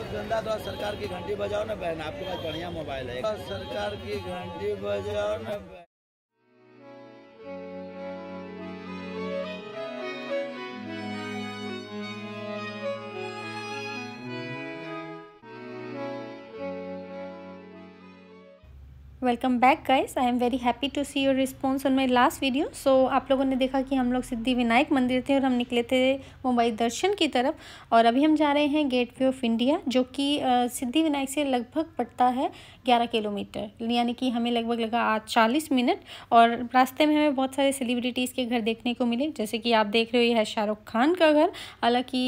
गंदा, थोड़ा सरकार की घंटी बजाओ ना बहन, आपके पास बढ़िया मोबाइल है, सरकार की घंटी बजाओ ना बहन। Welcome back guys, I am very happy to see your response on my last video. So आप लोगों ने देखा कि हम लोग सिद्धिविनायक मंदिर थे और हम निकले थे मुंबई दर्शन की तरफ। और अभी हम जा रहे हैं गेटवे ऑफ इंडिया, जो कि सिद्धिविनायक से लगभग पड़ता है 11 किलोमीटर, यानी कि हमें लगभग लगा आज 40 मिनट। और रास्ते में हमें बहुत सारे सेलिब्रिटीज़ के घर देखने को मिले, जैसे कि आप देख रहे हो ये है शाहरुख खान का घर। हालांकि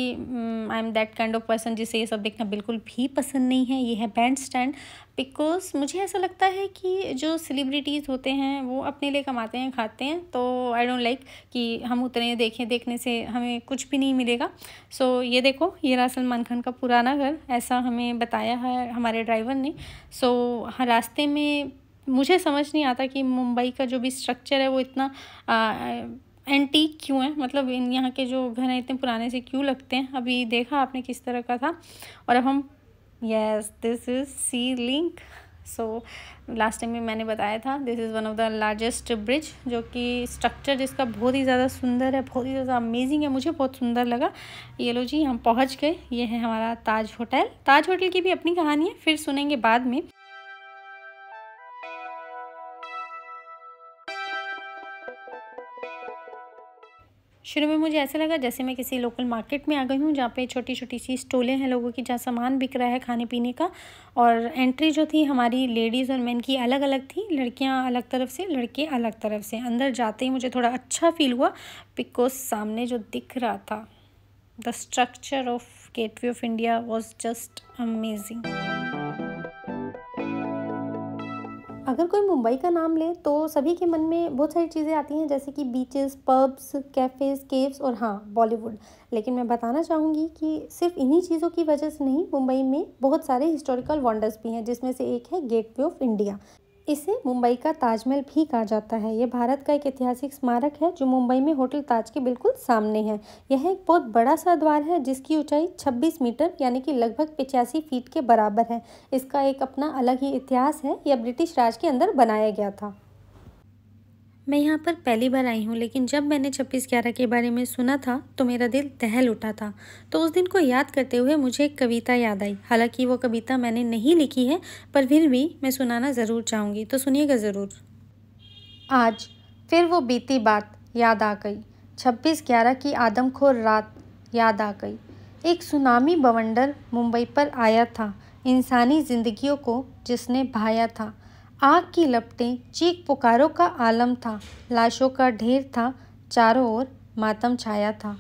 I am that kind of person जिसे ये सब देखना बिल्कुल भी पसंद नहीं है। ये है बैंड स्टैंड, बिकॉज मुझे ऐसा लगता है कि जो सेलिब्रिटीज़ होते हैं वो अपने लिए कमाते हैं, खाते हैं, तो आई डोंट लाइक कि हम उतने देखें, देखने से हमें कुछ भी नहीं मिलेगा। सो ये देखो, ये रहा सलमान खान का पुराना घर, ऐसा हमें बताया है हमारे ड्राइवर ने। सो हाँ, रास्ते में मुझे समझ नहीं आता कि मुंबई का जो भी स्ट्रक्चर है वो इतना एंटीक क्यों है, मतलब इन यहाँ के जो घर हैं इतने पुराने से क्यों लगते हैं। अभी देखा आपने किस तरह का था। और अब हम yes, this is sea link. So last time में मैंने बताया था, this is one of the largest bridge, जो कि स्ट्रक्चर जिसका बहुत ही ज़्यादा सुंदर है, बहुत ही ज़्यादा अमेजिंग है, मुझे बहुत सुंदर लगा। ये लो जी, हम पहुंच गए। ये है हमारा ताज होटल। ताज होटल की भी अपनी कहानी है, फिर सुनेंगे बाद में। शुरू में मुझे ऐसा लगा जैसे मैं किसी लोकल मार्केट में आ गई हूँ, जहाँ पे छोटी छोटी सी स्टॉलें हैं लोगों की, जहाँ सामान बिक रहा है खाने पीने का। और एंट्री जो थी हमारी लेडीज़ और मेन की अलग अलग थी, लड़कियाँ अलग तरफ से, लड़के अलग तरफ से। अंदर जाते ही मुझे थोड़ा अच्छा फील हुआ, बिकॉज सामने जो दिख रहा था, the structure of gateway of India was just amazing. अगर कोई मुंबई का नाम ले तो सभी के मन में बहुत सारी चीज़ें आती हैं, जैसे कि बीचेस, पब्स, कैफ़ेज़, केव्स और हाँ, बॉलीवुड। लेकिन मैं बताना चाहूँगी कि सिर्फ इन्हीं चीज़ों की वजह से नहीं, मुंबई में बहुत सारे हिस्टोरिकल वंडर्स भी हैं, जिसमें से एक है गेटवे ऑफ इंडिया। इसे मुंबई का ताजमहल भी कहा जाता है। ये भारत का एक ऐतिहासिक स्मारक है जो मुंबई में होटल ताज के बिल्कुल सामने है। यह एक बहुत बड़ा सा द्वार है जिसकी ऊंचाई 26 मीटर यानी कि लगभग 85 फीट के बराबर है। इसका एक अपना अलग ही इतिहास है। यह ब्रिटिश राज के अंदर बनाया गया था। मैं यहाँ पर पहली बार आई हूँ, लेकिन जब मैंने 26/11 के बारे में सुना था तो मेरा दिल दहल उठा था। तो उस दिन को याद करते हुए मुझे एक कविता याद आई। हालांकि वो कविता मैंने नहीं लिखी है, पर फिर भी मैं सुनाना ज़रूर चाहूँगी, तो सुनिएगा ज़रूर। आज फिर वो बीती बात याद आ गई, 26/11 की आदमखोर रात याद आ गई। एक सुनामी बवंडर मुंबई पर आया था, इंसानी जिंदगियों को जिसने भाया था। आग की लपटें, चीख पुकारों का आलम था, लाशों का ढेर था, चारों ओर मातम छाया था।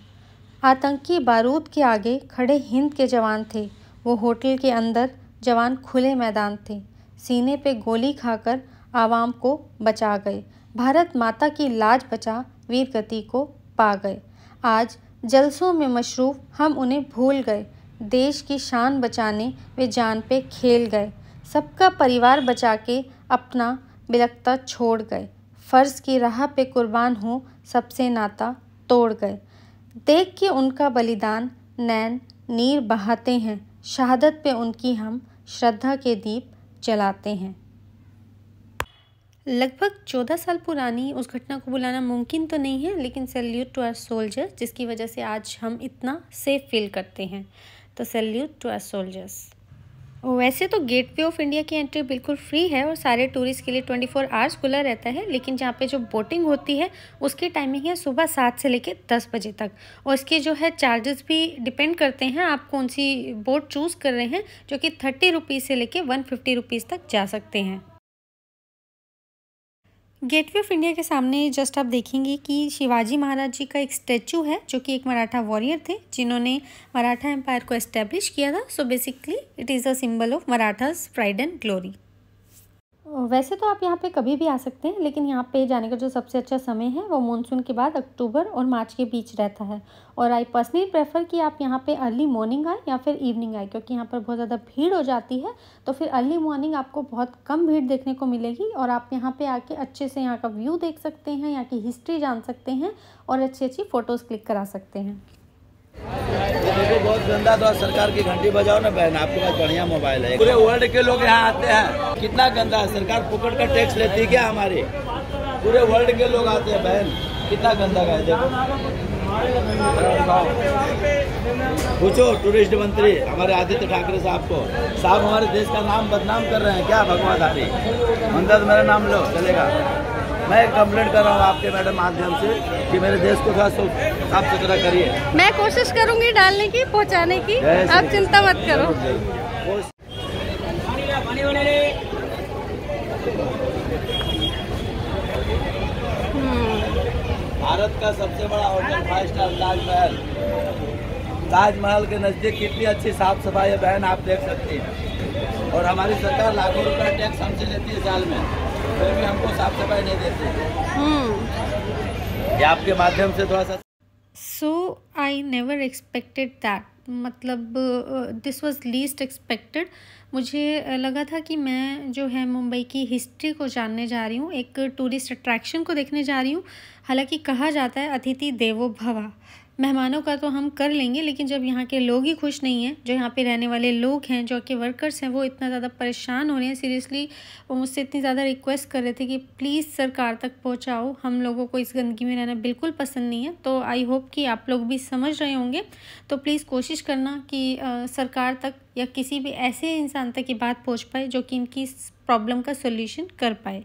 आतंकी बारूद के आगे खड़े हिंद के जवान थे। वो होटल के अंदर जवान खुले मैदान थे, सीने पे गोली खाकर आवाम को बचा गए। भारत माता की लाज बचा वीर गति को पा गए। आज जलसों में मशरूफ़ हम उन्हें भूल गए, देश की शान बचाने वे जान पे खेल गए। सबका परिवार बचा के अपना बिलखता छोड़ गए, फ़र्ज़ की राह पे कुर्बान हो सबसे नाता तोड़ गए। देख के उनका बलिदान नैन नीर बहाते हैं, शहादत पे उनकी हम श्रद्धा के दीप जलाते हैं। लगभग 14 साल पुरानी उस घटना को भुलाना मुमकिन तो नहीं है, लेकिन सैल्यूट टू आवर सोल्जर्स, जिसकी वजह से आज हम इतना सेफ फील करते हैं। तो सैल्यूट टू आवर सोल्जर्स। वैसे तो गेटवे ऑफ इंडिया की एंट्री बिल्कुल फ्री है और सारे टूरिस्ट के लिए 24 आवर्स खुला रहता है, लेकिन जहाँ पे जो बोटिंग होती है उसकी टाइमिंग है सुबह 7 से लेकर 10 बजे तक। और इसके जो है चार्जेस भी डिपेंड करते हैं आप कौन सी बोट चूज़ कर रहे हैं, जो कि 30 रुपीज़ से लेकर 150 रुपीज़ तक जा सकते हैं। गेटवे ऑफ इंडिया के सामने जस्ट आप देखेंगे कि शिवाजी महाराज जी का एक स्टैचू है, जो कि एक मराठा वॉरियर थे जिन्होंने मराठा एम्पायर को एस्टेब्लिश किया था। So basically it is a symbol of Marathas pride and glory. वैसे तो आप यहाँ पे कभी भी आ सकते हैं, लेकिन यहाँ पे जाने का जो सबसे अच्छा समय है वो मानसून के बाद अक्टूबर और मार्च के बीच रहता है। और आई पर्सनली प्रेफर कि आप यहाँ पे अर्ली मॉर्निंग आए या फिर इवनिंग आए, क्योंकि यहाँ पर बहुत ज़्यादा भीड़ हो जाती है। तो फिर अर्ली मॉर्निंग आपको बहुत कम भीड़ देखने को मिलेगी और आप यहाँ पे आके अच्छे से यहाँ का व्यू देख सकते हैं, यहाँ की हिस्ट्री जान सकते हैं और अच्छी अच्छी फ़ोटोज़ क्लिक करा सकते हैं। ये देखो बहुत गंदा, तो सरकार की घंटी बजाओ ना बहन, आपके पास बढ़िया मोबाइल है। पूरे वर्ल्ड के लोग यहाँ आते हैं, कितना गंदा है। सरकार फुकट का टैक्स लेती है क्या हमारी? पूरे वर्ल्ड के लोग आते हैं बहन, कितना गंदा है। देखो पूछो टूरिस्ट मंत्री हमारे आदित्य ठाकरे साहब को, साहब हमारे देश का नाम बदनाम कर रहे हैं क्या भगवाधारी? मंदिर मेरा नाम लो चलेगा। मैं कंप्लेंट कर रहा हूँ आपके मैडम माध्यम से कि मेरे देश को थोड़ा साफ सुथरा करिए। मैं कोशिश करूंगी डालने की, पहुंचाने की, आप चिंता मत करो। भारत का सबसे बड़ा होटल 5 स्टार ताजमहल, ताजमहल के नजदीक कितनी अच्छी साफ सफाई है बहन, आप देख सकती हैं। और हमारी सरकार लाखों रुपए टैक्स हमसे लेती है साल में, फिर भी हमको साफ सफाई नहीं देती। ये आपके माध्यम से थोड़ा सा। सो आई नेवर एक्सपेक्टेड दैट, मतलब दिस वॉज लीस्ट एक्सपेक्टेड। मुझे लगा था कि मैं जो है मुंबई की हिस्ट्री को जानने जा रही हूँ, एक टूरिस्ट अट्रैक्शन को देखने जा रही हूँ। हालांकि कहा जाता है अतिथि देवो भव, मेहमानों का तो हम कर लेंगे, लेकिन जब यहाँ के लोग ही खुश नहीं हैं, जो यहाँ पे रहने वाले लोग हैं, जो के वर्कर्स हैं, वो इतना ज़्यादा परेशान हो रहे हैं। सीरियसली वो मुझसे इतनी ज़्यादा रिक्वेस्ट कर रहे थे कि प्लीज़ सरकार तक पहुँचाओ, हम लोगों को इस गंदगी में रहना बिल्कुल पसंद नहीं है। तो आई होप कि आप लोग भी समझ रहे होंगे। तो प्लीज़ कोशिश करना कि सरकार तक या किसी भी ऐसे इंसान तक ये बात पहुँच पाए जो कि इनकी प्रॉब्लम का सोल्यूशन कर पाए।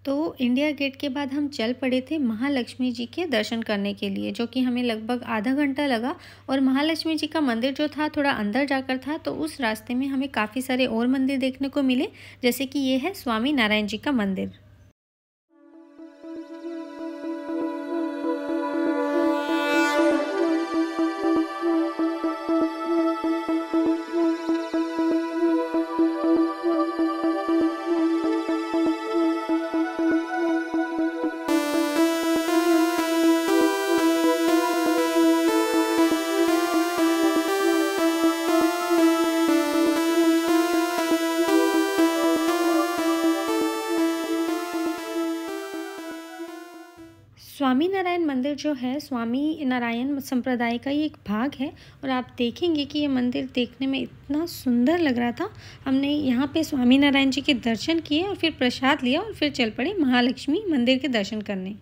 तो इंडिया गेट के बाद हम चल पड़े थे महालक्ष्मी जी के दर्शन करने के लिए, जो कि हमें लगभग आधा घंटा लगा। और महालक्ष्मी जी का मंदिर जो था थोड़ा अंदर जाकर था, तो उस रास्ते में हमें काफ़ी सारे और मंदिर देखने को मिले, जैसे कि ये है स्वामी नारायण जी का मंदिर। स्वामी नारायण मंदिर जो है स्वामी नारायण संप्रदाय का ही एक भाग है, और आप देखेंगे कि ये मंदिर देखने में इतना सुंदर लग रहा था। हमने यहाँ पे स्वामी नारायण जी के दर्शन किए और फिर प्रसाद लिया और फिर चल पड़े महालक्ष्मी मंदिर के दर्शन करने।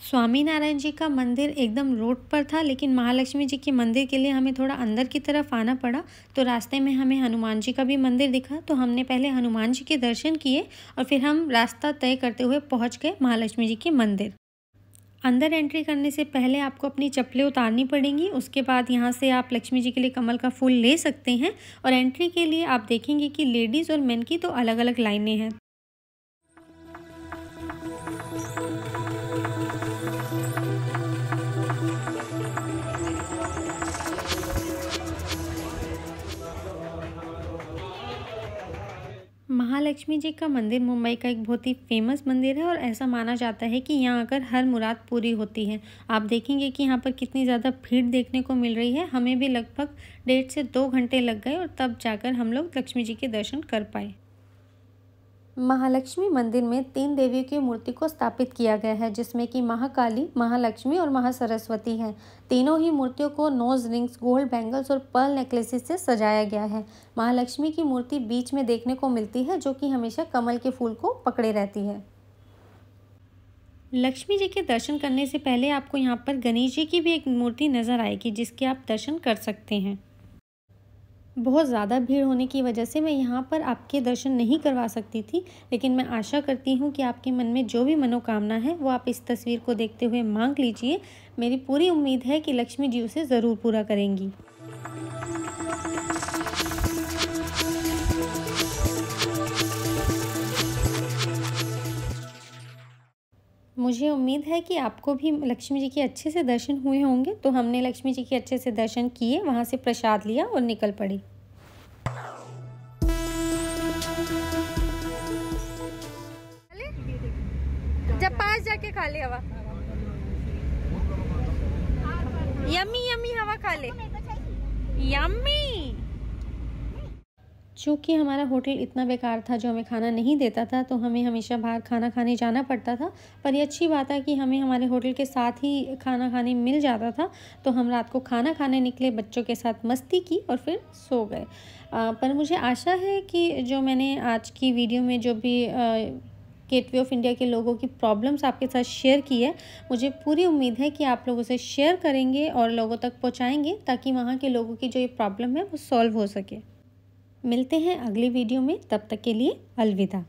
स्वामी नारायण जी का मंदिर एकदम रोड पर था, लेकिन महालक्ष्मी जी के मंदिर के लिए हमें थोड़ा अंदर की तरफ आना पड़ा। तो रास्ते में हमें हनुमान जी का भी मंदिर दिखा, तो हमने पहले हनुमान जी के दर्शन किए और फिर हम रास्ता तय करते हुए पहुंच गए महालक्ष्मी जी के मंदिर। अंदर एंट्री करने से पहले आपको अपनी चप्पलें उतारनी पड़ेंगी, उसके बाद यहाँ से आप लक्ष्मी जी के लिए कमल का फूल ले सकते हैं। और एंट्री के लिए आप देखेंगे कि लेडीज़ और मेन की तो अलग अलग लाइनें हैं। महालक्ष्मी जी का मंदिर मुंबई का एक बहुत ही फेमस मंदिर है और ऐसा माना जाता है कि यहाँ आकर हर मुराद पूरी होती है। आप देखेंगे कि यहाँ पर कितनी ज़्यादा भीड़ देखने को मिल रही है। हमें भी लगभग 1.5 से 2 घंटे लग गए और तब जाकर हम लोग लक्ष्मी जी के दर्शन कर पाए। महालक्ष्मी मंदिर में 3 देवियों की मूर्ति को स्थापित किया गया है, जिसमें कि महाकाली, महालक्ष्मी और महासरस्वती हैं। तीनों ही मूर्तियों को नोज रिंग्स, गोल्ड बैंगल्स और पर्ल नेकलेसेस से सजाया गया है। महालक्ष्मी की मूर्ति बीच में देखने को मिलती है, जो कि हमेशा कमल के फूल को पकड़े रहती है। लक्ष्मी जी के दर्शन करने से पहले आपको यहाँ पर गणेश जी की भी एक मूर्ति नज़र आएगी, जिसके आप दर्शन कर सकते हैं। बहुत ज़्यादा भीड़ होने की वजह से मैं यहाँ पर आपके दर्शन नहीं करवा सकती थी, लेकिन मैं आशा करती हूँ कि आपके मन में जो भी मनोकामना है वो आप इस तस्वीर को देखते हुए मांग लीजिए। मेरी पूरी उम्मीद है कि लक्ष्मी जी उसे ज़रूर पूरा करेंगी। मुझे उम्मीद है कि आपको भी लक्ष्मी जी के अच्छे से दर्शन हुए होंगे। तो हमने लक्ष्मी जी के अच्छे से दर्शन किए, वहाँ से प्रसाद लिया और निकल पड़े। जब पास जाके खा ले हवा, यम्मी यम्मी हवा खा ले, यम्मी। चूँकि हमारा होटल इतना बेकार था जो हमें खाना नहीं देता था, तो हमें हमेशा बाहर खाना खाने जाना पड़ता था। पर ये अच्छी बात है कि हमें हमारे होटल के साथ ही खाना खाने मिल जाता था। तो हम रात को खाना खाने निकले, बच्चों के साथ मस्ती की और फिर सो गए। पर मुझे आशा है कि जो मैंने आज की वीडियो में जो भी गेटवे ऑफ इंडिया के लोगों की प्रॉब्लम्स आपके साथ शेयर की है, मुझे पूरी उम्मीद है कि आप लोग उसे शेयर करेंगे और लोगों तक पहुंचाएंगे, ताकि वहां के लोगों की जो ये प्रॉब्लम है वो सॉल्व हो सके। मिलते हैं अगली वीडियो में, तब तक के लिए अलविदा।